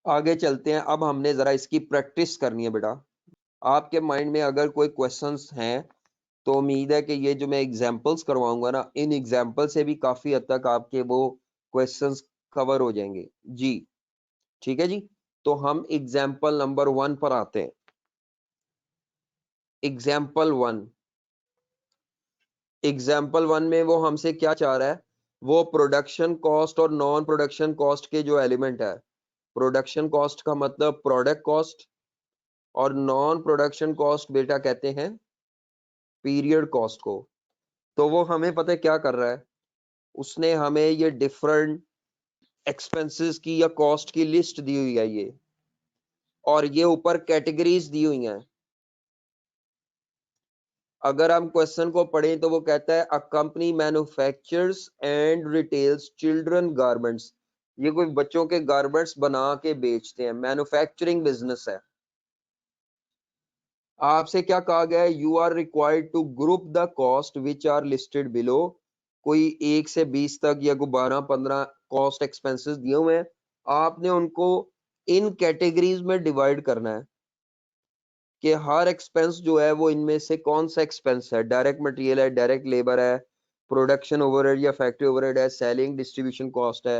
आगे चलते हैं। अब हमने जरा इसकी प्रैक्टिस करनी है बेटा। आपके माइंड में अगर कोई क्वेश्चंस हैं तो उम्मीद है कि ये जो मैं एग्जांपल्स करवाऊंगा ना, इन एग्जांपल से भी काफी हद तक आपके वो क्वेश्चंस कवर हो जाएंगे जी। ठीक है जी, तो हम एग्जाम्पल नंबर 1 पर आते हैं। एग्जाम्पल वन में वो हमसे क्या चाह रहा है, वो प्रोडक्शन कॉस्ट और नॉन प्रोडक्शन कॉस्ट के जो एलिमेंट है, प्रोडक्शन कॉस्ट का मतलब प्रोडक्ट कॉस्ट और नॉन प्रोडक्शन कॉस्ट बेटा कहते हैं पीरियड कॉस्ट को। तो वो हमें पता है क्या कर रहा है, उसने हमें ये डिफरेंट एक्सपेंसेस की या कॉस्ट की लिस्ट दी हुई है ये, और ये ऊपर कैटेगरीज दी हुई हैं। अगर हम क्वेश्चन को पढ़ें तो वो कहता है a company manufactures and retails children garments. ये कोई बच्चों के गारमेंट्स बना के बेचते हैं, मैन्युफैक्चरिंग बिजनेस है। आपसे क्या कहा गया है, you are required to group the cost which are listed below. कोई 1 से 20 तक या 12-15 कॉस्ट एक्सपेंसेस दिए हुए हैं, आपने उनको इन कैटेगरीज में डिवाइड करना है कि हर एक्सपेंस जो है वो इनमें से कौन सा एक्सपेंस है, डायरेक्ट मटेरियल है, डायरेक्ट लेबर है, प्रोडक्शन ओवरहेड या फैक्ट्री ओवरहेड है, सेलिंग डिस्ट्रीब्यूशन कॉस्ट है,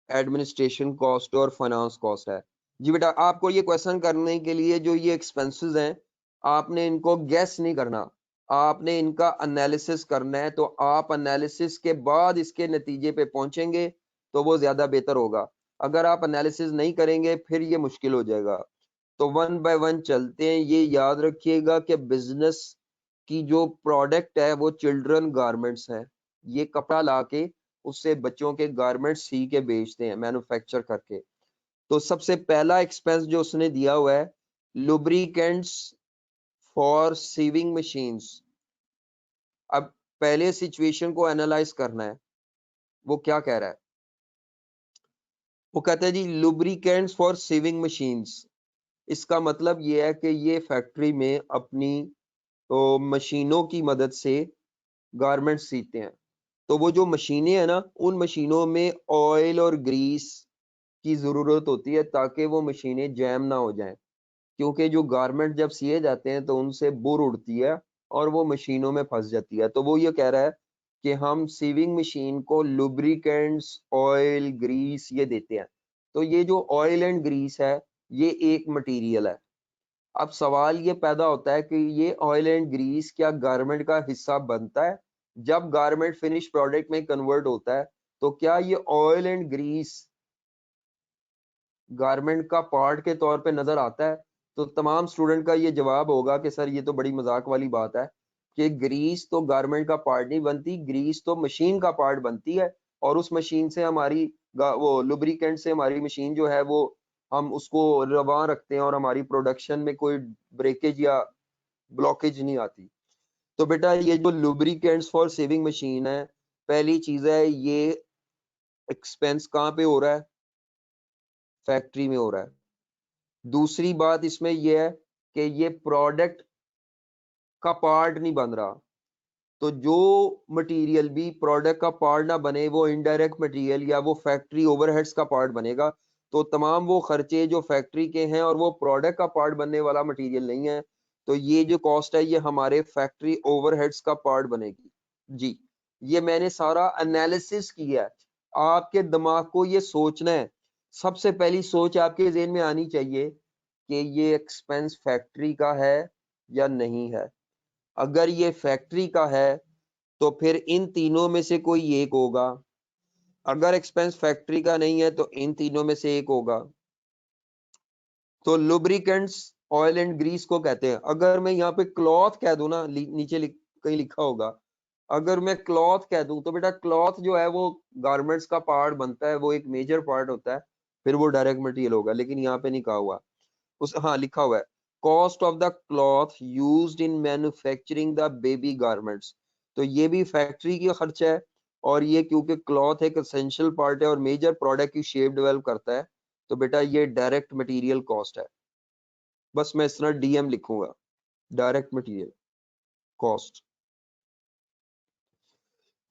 एडमिनिस्ट्रेशन कॉस्ट और फाइनेंस कॉस्ट है। जी बेटा, आपको ये क्वेश्चन करने के लिए जो ये एक्सपेंसेस हैं, आपने इनको गैस नहीं करना, आपने इनका एनालिसिस करना है। तो आप एनालिसिस के बाद इसके नतीजे पे पहुंचेंगे तो वो ज्यादा बेहतर होगा। अगर आप एनालिसिस नहीं करेंगे फिर ये मुश्किल हो जाएगा। तो 1 बाय 1 चलते हैं। ये याद रखिएगा कि बिजनेस की जो प्रोडक्ट है वो चिल्ड्रन गारमेंट्स है। ये कपड़ा लाके उससे बच्चों के गारमेंट्स सी के बेचते हैं, मैन्युफैक्चर करके। तो सबसे पहला एक्सपेंस जो उसने दिया हुआ है, लुब्रिकेंट्स फॉर सीविंग मशीन्स। अब पहले सिचुएशन को एनालाइज करना है। वो क्या कह रहा है, वो कहता है जी लुब्रिकेंट्स फॉर सीविंग मशीन्स। इसका मतलब ये है कि ये फैक्ट्री में अपनी तो मशीनों की मदद से गारमेंट्स सीते हैं। तो वो जो मशीनें हैं ना, उन मशीनों में ऑयल और ग्रीस की जरूरत होती है ताकि वो मशीनें जैम ना हो जाएं। क्योंकि जो गारमेंट जब सिए जाते हैं तो उनसे बुर उड़ती है और वो मशीनों में फंस जाती है। तो वो ये कह रहा है कि हम सीविंग मशीन को लुब्रिकेंट्स ऑयल ग्रीस ये देते हैं। तो ये जो ऑयल एंड ग्रीस है ये एक मटेरियल है। अब सवाल ये पैदा होता है कि ये ऑयल एंड ग्रीस क्या गारमेंट का हिस्सा बनता है? जब गारमेंट फिनिश प्रोडक्ट में कन्वर्ट होता है तो क्या ये ऑयल एंड ग्रीस गारमेंट का पार्ट के तौर पे नजर आता है? तो तमाम स्टूडेंट का ये जवाब होगा कि सर ये तो बड़ी मजाक वाली बात है कि ग्रीस तो गारमेंट का पार्ट नहीं बनती, ग्रीस तो मशीन का पार्ट बनती है। और उस मशीन से हमारी वो लुब्रिकेंट से हमारी मशीन जो है वो हम उसको रवां रखते हैं और हमारी प्रोडक्शन में कोई ब्रेकेज या ब्लॉकेज नहीं आती। तो बेटा ये जो लुब्रिकेंट्स फॉर सेविंग मशीन है, पहली चीज है ये एक्सपेंस कहाँ पे हो रहा है, फैक्ट्री में हो रहा है। दूसरी बात इसमें यह है कि ये प्रोडक्ट का पार्ट नहीं बन रहा। तो जो मटेरियल भी प्रोडक्ट का पार्ट ना बने वो इनडायरेक्ट मटेरियल या वो फैक्ट्री ओवरहेड्स का पार्ट बनेगा। तो तमाम वो खर्चे जो फैक्ट्री के हैं और वो प्रोडक्ट का पार्ट बनने वाला मटेरियल नहीं है, तो ये जो कॉस्ट है ये हमारे फैक्ट्री ओवरहेड्स का पार्ट बनेगी जी। ये मैंने सारा एनालिसिस किया है। आपके दिमाग को ये सोचना है। सबसे पहली सोच आपके ज़हन में आनी चाहिए कि ये एक्सपेंस फैक्ट्री का है या नहीं है। अगर ये फैक्ट्री का है तो फिर इन तीनों में से कोई एक होगा। अगर एक्सपेंस फैक्ट्री का नहीं है तो इन तीनों में से एक होगा। तो लुब्रिकेंट्स ऑयल एंड ग्रीस को कहते हैं। अगर मैं यहाँ पे क्लॉथ कह दूं ना, नीचे कहीं लिखा होगा, अगर मैं क्लॉथ कह दूं तो बेटा क्लॉथ जो है वो गारमेंट्स का पार्ट बनता है, वो एक मेजर पार्ट होता है, फिर वो डायरेक्ट मटेरियल होगा। लेकिन यहाँ पे नहीं कहा हुआ उस, हाँ लिखा हुआ है cost of the cloth used in manufacturing the baby garments. तो ये भी फैक्ट्री की खर्चा है, और ये क्योंकि क्लॉथ एक एसेंशियल पार्ट है और मेजर प्रोडक्ट की शेप डेवलप करता है, तो बेटा ये डायरेक्ट मटेरियल कॉस्ट है। बस मैं इस तरह डीएम लिखूंगा, डायरेक्ट मटेरियल कॉस्ट।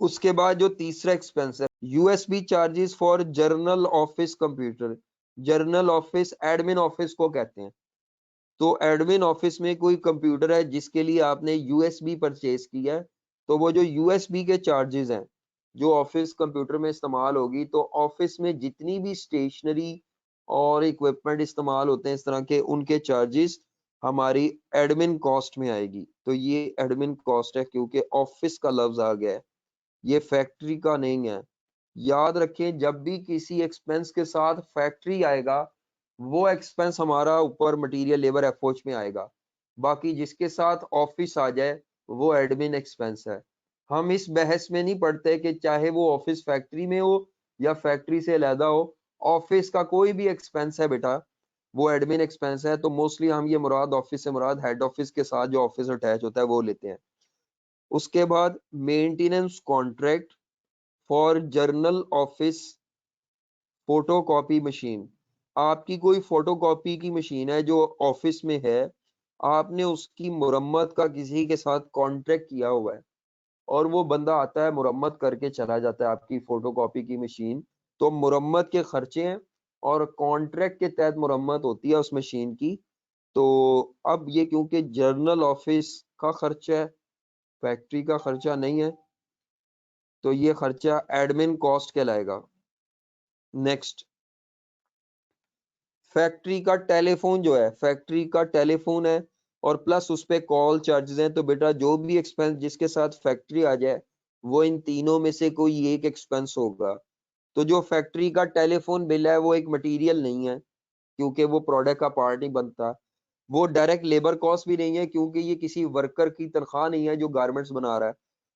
उसके बाद जो तीसरा एक्सपेंस है, USB charges for journal office computer. Journal office admin office को कहते हैं। तो एडमिन ऑफिस में कोई कंप्यूटर है जिसके लिए आपने यूएसबी परचेज किया है, तो वो जो यूएसबी के चार्जेस हैं जो ऑफिस कंप्यूटर में इस्तेमाल होगी, तो ऑफिस में जितनी भी स्टेशनरी और इक्विपमेंट इस्तेमाल होते हैं इस तरह के, उनके चार्जेस हमारी एडमिन कॉस्ट में आएगी। तो ये एडमिन कॉस्ट है क्योंकि ऑफिस का लफ्ज आ गया है, ये फैक्ट्री का नहीं है। याद रखें जब भी किसी एक्सपेंस के साथ फैक्ट्री आएगा, वो एक्सपेंस हमारा ऊपर मटेरियल लेबर एफओएच में आएगा। बाकी जिसके साथ ऑफिस आ जाए वो एडमिन एक्सपेंस है। हम इस बहस में नहीं पड़ते कि चाहे वो ऑफिस फैक्ट्री में हो या फैक्ट्री से अलहदा हो, ऑफिस का कोई भी एक्सपेंस है बेटा वो एडमिन एक्सपेंस है। तो मोस्टली हम ये मुराद ऑफिस से मुराद हेड ऑफिस के साथ जो ऑफिस अटैच होता है वो लेते हैं। उसके बाद maintenance contract for journal office photocopy machine. आपकी कोई फोटोकॉपी की मशीन है जो ऑफिस में है, आपने उसकी मुरम्मत का किसी के साथ कॉन्ट्रैक्ट किया हुआ है और वो बंदा आता है मुरम्मत करके चला जाता है आपकी फोटोकॉपी की मशीन, तो मुरम्मत के खर्चे हैं और कॉन्ट्रैक्ट के तहत मुरम्मत होती है उस मशीन की। तो अब ये क्योंकि जर्नल ऑफिस का खर्चा है, फैक्ट्री का खर्चा नहीं है, तो ये खर्चा एडमिन कॉस्ट कहलाएगा। नेक्स्ट, फैक्ट्री का टेलीफोन जो है, फैक्ट्री का टेलीफोन है और प्लस उस पे कॉल चार्जेस हैं। तो बेटा जो भी एक्सपेंस जिसके साथ फैक्ट्री आ जाए वो इन तीनों में से कोई एक एक्सपेंस होगा। तो जो फैक्ट्री का टेलीफोन बिल है वो एक मटेरियल नहीं है क्योंकि वो प्रोडक्ट का पार्ट नहीं बनता। वो डायरेक्ट लेबर कॉस्ट भी नहीं है क्योंकि ये किसी वर्कर की तनख्वाह नहीं है जो गारमेंट्स बना रहा है।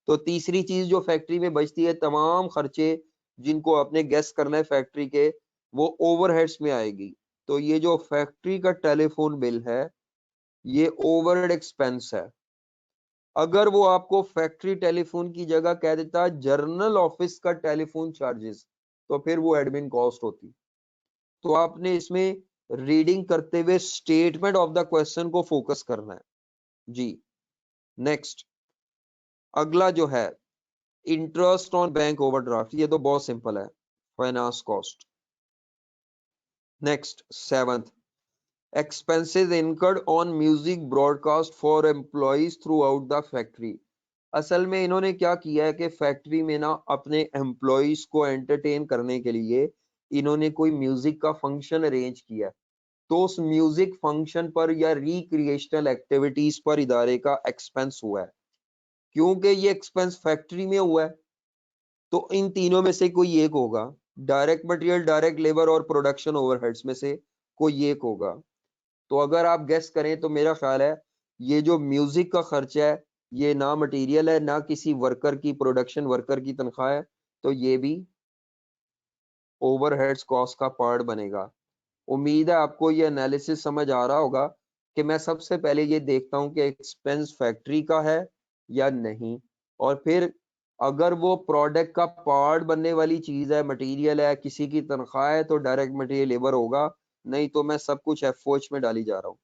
तो तीसरी चीज जो फैक्ट्री में बचती है, तमाम खर्चे जिनको आपने गेस करना है फैक्ट्री के, वो ओवरहेड्स में आएगी। तो ये जो फैक्ट्री का टेलीफोन बिल है ये ओवरहेड एक्सपेंस है। अगर वो आपको फैक्ट्री टेलीफोन की जगह कह देता जर्नल ऑफिस का टेलीफोन चार्जेस, तो फिर वो एडमिन कॉस्ट होती। तो आपने इसमें रीडिंग करते हुए स्टेटमेंट ऑफ द क्वेश्चन को फोकस करना है जी। नेक्स्ट, अगला जो है इंटरेस्ट ऑन बैंक ओवरड्राफ्ट, ये तो बहुत सिंपल है, finance cost. Next, seventh, expenses incurred on music broadcast for employees throughout the factory। असल में इन्होंने क्या किया है कि फैक्ट्री में ना अपने एम्प्लॉइज को एंटरटेन करने के लिए इन्होंने कोई म्यूजिक का फंक्शन अरेंज किया है। तो उस म्यूजिक फंक्शन पर या रिक्रिएशनल एक्टिविटीज पर इदारे का एक्सपेंस हुआ है। क्योंकि ये एक्सपेंस फैक्ट्री में हुआ है तो इन तीनों में से कोई एक होगा, डायरेक्ट मटेरियल, डायरेक्ट लेबर और प्रोडक्शन ओवरहेड्स में से कोई एक होगा। तो अगर आप गेस करें तो मेरा ख्याल है ये जो म्यूजिक का खर्चा है ये ना मटेरियल है ना किसी वर्कर की, प्रोडक्शन वर्कर की तनख्वाह है, तो ये भी ओवरहेड्स कॉस्ट का पार्ट बनेगा। उम्मीद है आपको ये एनालिसिस समझ आ रहा होगा कि मैं सबसे पहले ये देखता हूँ कि एक्सपेंस फैक्ट्री का है या नहीं, और फिर अगर वो प्रोडक्ट का पार्ट बनने वाली चीज है, मटेरियल है, किसी की तनख्वाह है, तो डायरेक्ट मटेरियल लेबर होगा, नहीं तो मैं सब कुछ एफओएच में डाली जा रहा हूँ।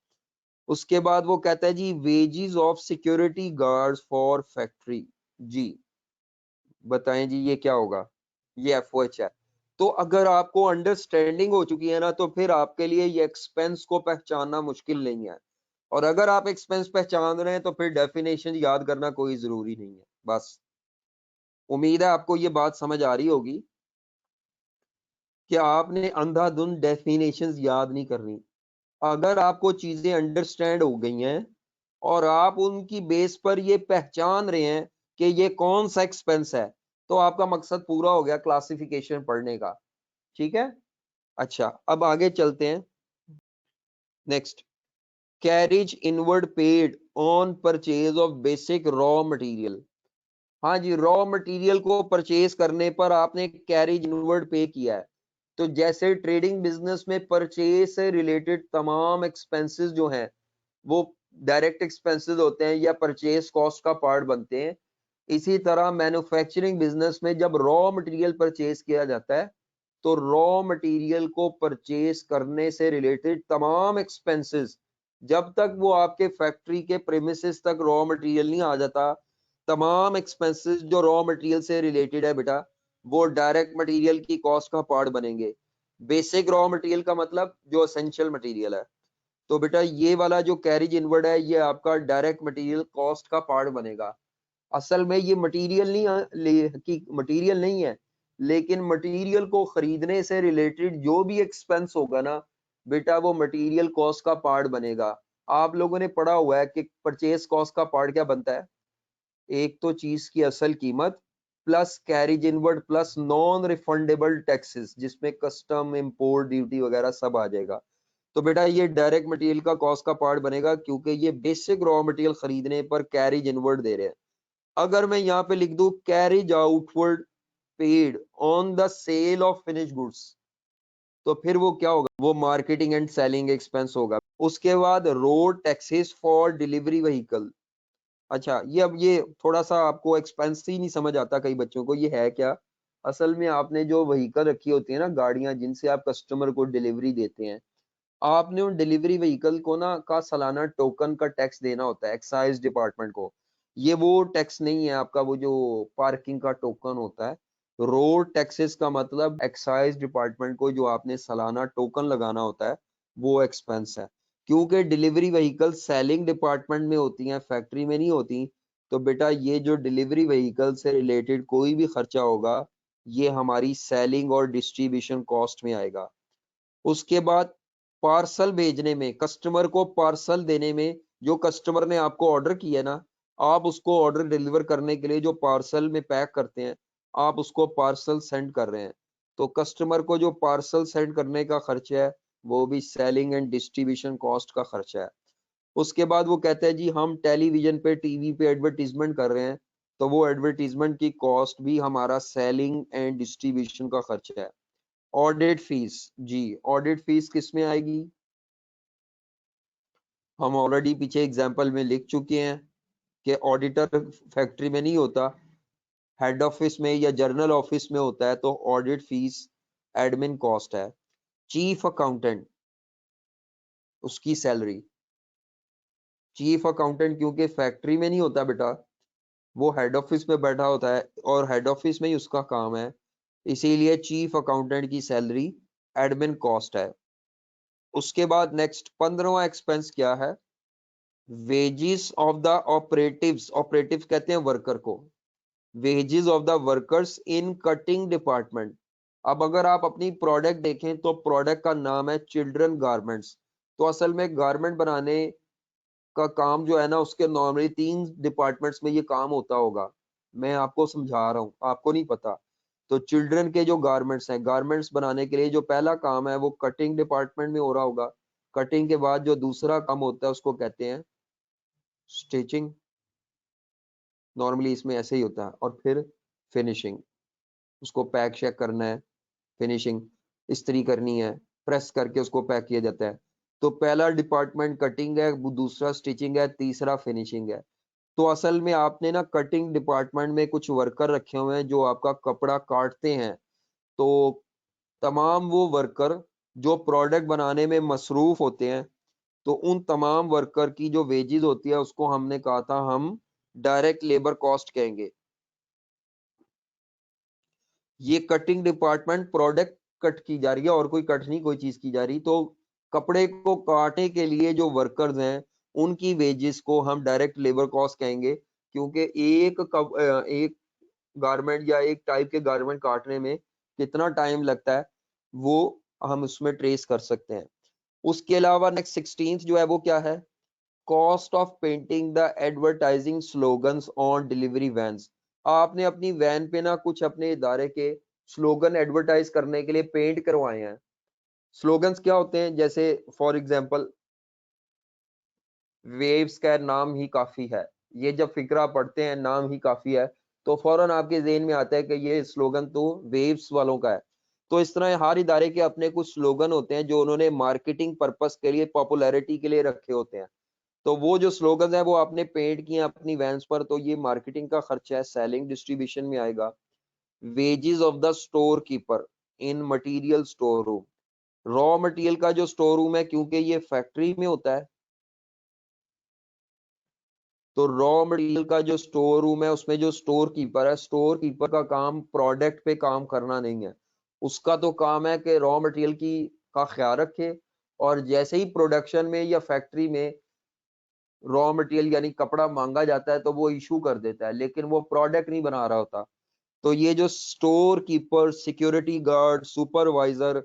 उसके बाद वो कहता है जी wages of security guards for factory. जी बताएं जी ये क्या होगा, ये एफओएच है। तो अगर आपको अंडरस्टैंडिंग हो चुकी है ना तो फिर आपके लिए ये एक्सपेंस को पहचानना मुश्किल नहीं है। और अगर आप एक्सपेंस पहचान रहे हैं तो फिर डेफिनेशन याद करना कोई जरूरी नहीं है। बस उम्मीद है आपको ये बात समझ आ रही होगी कि आपने अंधाधुंध डेफिनेशंस याद नहीं करनी। अगर आपको चीजें अंडरस्टैंड हो गई हैं और आप उनकी बेस पर ये पहचान रहे हैं कि ये कौन सा एक्सपेंस है, तो आपका मकसद पूरा हो गया क्लासिफिकेशन पढ़ने का। ठीक है, अच्छा अब आगे चलते हैं। Next, carriage inward paid on purchase of basic raw material. हाँ जी, रॉ मटेरियल को परचेज करने पर आपने कैरेज इनवर्ड पे किया है। तो जैसे ट्रेडिंग बिजनेस में परचेज से रिलेटेड तमाम एक्सपेंसेस जो हैं वो डायरेक्ट एक्सपेंसेस होते हैं या परचेज कॉस्ट का पार्ट बनते हैं, इसी तरह मैन्युफैक्चरिंग बिजनेस में जब रॉ मटेरियल परचेज किया जाता है तो रॉ मटेरियल को परचेज करने से रिलेटेड तमाम एक्सपेंसेस, जब तक वो आपके फैक्ट्री के प्रेमिसेस तक रॉ मटेरियल नहीं आ जाता, तमाम एक्सपेंसेस जो रॉ मटेरियल से रिलेटेड है बेटा वो डायरेक्ट मटेरियल की कॉस्ट का पार्ट बनेंगे। बेसिक रॉ मटेरियल का मतलब जो एसेंशियल मटेरियल है। तो बेटा ये वाला जो कैरिज इनवर्ड है ये आपका डायरेक्ट मटेरियल कॉस्ट का पार्ट बनेगा। असल में ये मटेरियल मटेरियल नहीं है, लेकिन मटेरियल को खरीदने से रिलेटेड जो भी एक्सपेंस होगा ना बेटा वो मटेरियल कॉस्ट का पार्ट बनेगा। आप लोगों ने पढ़ा हुआ है कि परचेज कॉस्ट का पार्ट क्या बनता है? एक तो चीज की असल कीमत plus carriage inward plus non refundable taxes, जिसमें कस्टम, इंपोर्ट ड्यूटी वगैरह सब आ जाएगा। तो बेटा ये डायरेक्ट मटेरियल का कॉस्ट का पार्ट बनेगा, क्योंकि ये बेसिक रॉ मटेरियल खरीदने पर कैरिज इनवर्ड दे रहे हैं। अगर मैं यहाँ पे लिख दूं carriage outward paid on the sale of finish goods, तो फिर वो क्या होगा? वो मार्केटिंग एंड सेलिंग एक्सपेंस होगा। उसके बाद road taxes for delivery vehicle. अच्छा, ये अब ये थोड़ा सा आपको एक्सपेंस ही नहीं समझ आता कई बच्चों को, ये है क्या? असल में आपने जो व्हीकल रखी होती है ना, गाड़ियां जिनसे आप कस्टमर को डिलीवरी देते हैं, आपने उन डिलीवरी व्हीकल को ना का सालाना टोकन का टैक्स देना होता है एक्साइज डिपार्टमेंट को। ये वो टैक्स नहीं है आपका वो जो पार्किंग का टोकन होता है। रोड टैक्सेस का मतलब एक्साइज डिपार्टमेंट को जो आपने सालाना टोकन लगाना होता है वो एक्सपेंस है। क्योंकि डिलीवरी व्हीकल सेलिंग डिपार्टमेंट में होती हैं, फैक्ट्री में नहीं होती। तो बेटा ये जो डिलीवरी व्हीकल से रिलेटेड कोई भी खर्चा होगा ये हमारी सेलिंग और डिस्ट्रीब्यूशन कॉस्ट में आएगा। उसके बाद पार्सल भेजने में, कस्टमर को पार्सल देने में, जो कस्टमर ने आपको ऑर्डर किया है ना, आप उसको ऑर्डर डिलीवर करने के लिए जो पार्सल में पैक करते हैं, आप उसको पार्सल सेंड कर रहे हैं। तो कस्टमर को जो पार्सल सेंड करने का खर्चा है वो भी सेलिंग एंड डिस्ट्रीब्यूशन कॉस्ट का खर्चा है। उसके बाद वो कहते हैं जी हम टेलीविजन पे, टीवी पे एडवर्टीजमेंट कर रहे हैं, तो वो एडवर्टीजमेंट की कॉस्ट भी हमारा सेलिंग एंड डिस्ट्रीब्यूशन का खर्चा है। ऑडिट फीस, जी ऑडिट फीस किस में आएगी? हम ऑलरेडी पीछे एग्जांपल में लिख चुके हैं कि ऑडिटर फैक्ट्री में नहीं होता, हेड ऑफिस में या जर्नल ऑफिस में होता है। तो ऑडिट फीस एडमिन कॉस्ट है। चीफ अकाउंटेंट, उसकी सैलरी, चीफ अकाउंटेंट क्योंकि फैक्ट्री में नहीं होता बेटा, वो हेड ऑफिस में बैठा होता है और हेड ऑफिस में ही उसका काम है, इसीलिए चीफ अकाउंटेंट की सैलरी एडमिन कॉस्ट है। उसके बाद नेक्स्ट 15वां एक्सपेंस क्या है? Wages of the operatives, operatives कहते हैं वर्कर को, wages of the workers in cutting department. अब अगर आप अपनी प्रोडक्ट देखें तो प्रोडक्ट का नाम है चिल्ड्रन गारमेंट्स। तो असल में गारमेंट बनाने का काम जो है ना उसके नॉर्मली 3 डिपार्टमेंट्स में ये काम होता होगा। मैं आपको समझा रहा हूँ, आपको नहीं पता। तो चिल्ड्रन के जो गारमेंट्स हैं, गारमेंट्स बनाने के लिए जो पहला काम है वो कटिंग डिपार्टमेंट में हो रहा होगा। कटिंग के बाद जो दूसरा काम होता है उसको कहते हैं स्टिचिंग, नॉर्मली इसमें ऐसे ही होता है। और फिर फिनिशिंग, उसको पैक शैक करना है, फिनिशिंग इस्त्री करनी है, प्रेस करके उसको पैक किया जाता है। तो पहला डिपार्टमेंट कटिंग है, दूसरा स्टिचिंग है, तीसरा फिनिशिंग है। तो असल में आपने ना कटिंग डिपार्टमेंट में कुछ वर्कर रखे हुए हैं जो आपका कपड़ा काटते हैं। तो तमाम वो वर्कर जो प्रोडक्ट बनाने में मसरूफ होते हैं, तो उन तमाम वर्कर की जो वेजेस होती है उसको हमने कहा था हम डायरेक्ट लेबर कॉस्ट कहेंगे। ये कटिंग डिपार्टमेंट प्रोडक्ट कट की जा रही है और कोई कट नहीं कोई चीज की जा रही। तो कपड़े को काटने के लिए जो वर्कर्स हैं उनकी वेजेस को हम डायरेक्ट लेबर कॉस्ट कहेंगे, क्योंकि एक गारमेंट या एक टाइप के गारमेंट काटने में कितना टाइम लगता है वो हम उसमें ट्रेस कर सकते हैं। उसके अलावा नेक्स्ट 16th जो है वो क्या है? Cost of painting the advertising slogans on delivery vans. आपने अपनी वैन पे ना कुछ अपने इदारे के स्लोगन एडवर्टाइज करने के लिए पेंट करवाए हैं। स्लोगन्स क्या होते हैं? जैसे फॉर एग्जांपल वेव्स का नाम ही काफी है। ये जब फिक्रा पढ़ते हैं नाम ही काफी है तो फौरन आपके ज़हन में आता है कि ये स्लोगन तो वेव्स वालों का है। तो इस तरह हर इदारे के अपने कुछ स्लोगन होते हैं जो उन्होंने मार्केटिंग पर्पस के लिए, पॉपुलैरिटी के लिए रखे होते हैं। तो वो जो स्लोगन है वो आपने पेंट किए अपनी वैन्स पर, तो ये मार्केटिंग का खर्चा है, सेलिंग डिस्ट्रीब्यूशन में आएगा। Wages of the store keeper in material store room, raw material का जो स्टोर रूम है क्योंकि ये फैक्ट्री में होता है, तो रॉ मटेरियल का जो स्टोर रूम है उसमें जो स्टोर कीपर है, स्टोर कीपर का काम प्रोडक्ट पे काम करना नहीं है। उसका तो काम है कि रॉ मटेरियल की का ख्याल रखे, और जैसे ही प्रोडक्शन में या फैक्ट्री में रॉ मटेरियल यानी कपड़ा मांगा जाता है तो वो इशू कर देता है, लेकिन वो प्रोडक्ट नहीं बना रहा होता। तो ये जो store keeper, security guard, supervisor,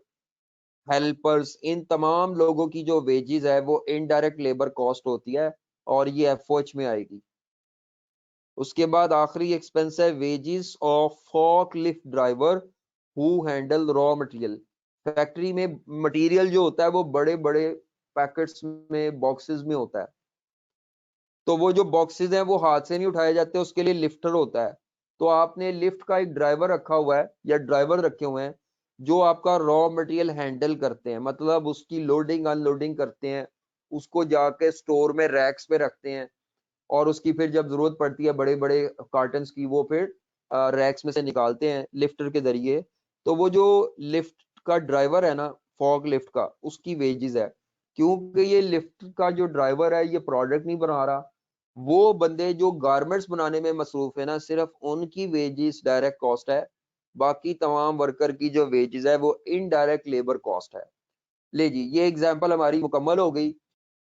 helpers, इन तमाम लोगों की जो वेजेस है वो इनडायरेक्ट लेबर कॉस्ट होती है, और ये एफओएच में आएगी। उसके बाद आखिरी एक्सपेंस है wages of forklift driver who handle raw material. Factory में मटेरियल जो होता है वो बड़े बड़े पैकेट्स में, बॉक्सेस में होता है, तो वो जो बॉक्सेस हैं वो हाथ से नहीं उठाए जाते, उसके लिए लिफ्टर होता है। तो आपने लिफ्ट का एक ड्राइवर रखा हुआ है या ड्राइवर रखे हुए हैं जो आपका रॉ मटेरियल हैंडल करते हैं, मतलब उसकी लोडिंग अनलोडिंग करते हैं, उसको जाके स्टोर में रैक्स पे रखते हैं, और उसकी फिर जब जरूरत पड़ती है बड़े बड़े कार्टन्स की, वो फिर रैक्स में से निकालते हैं लिफ्टर के जरिए। तो वो जो लिफ्ट का ड्राइवर है ना, फॉग लिफ्ट का, उसकी वेजेस है, क्योंकि ये लिफ्ट का जो ड्राइवर है ये प्रोडक्ट नहीं बना रहा, वो बंदे जो गारमेंट्स बनाने में मसरूफ है ना, सिर्फ उनकी वेजेस डायरेक्ट कॉस्ट है, बाकी तमाम वर्कर की जो वेजेस है वो इनडायरेक्ट लेबर कॉस्ट है। ले जी, ये एग्जांपल हमारी मुकम्मल हो गई।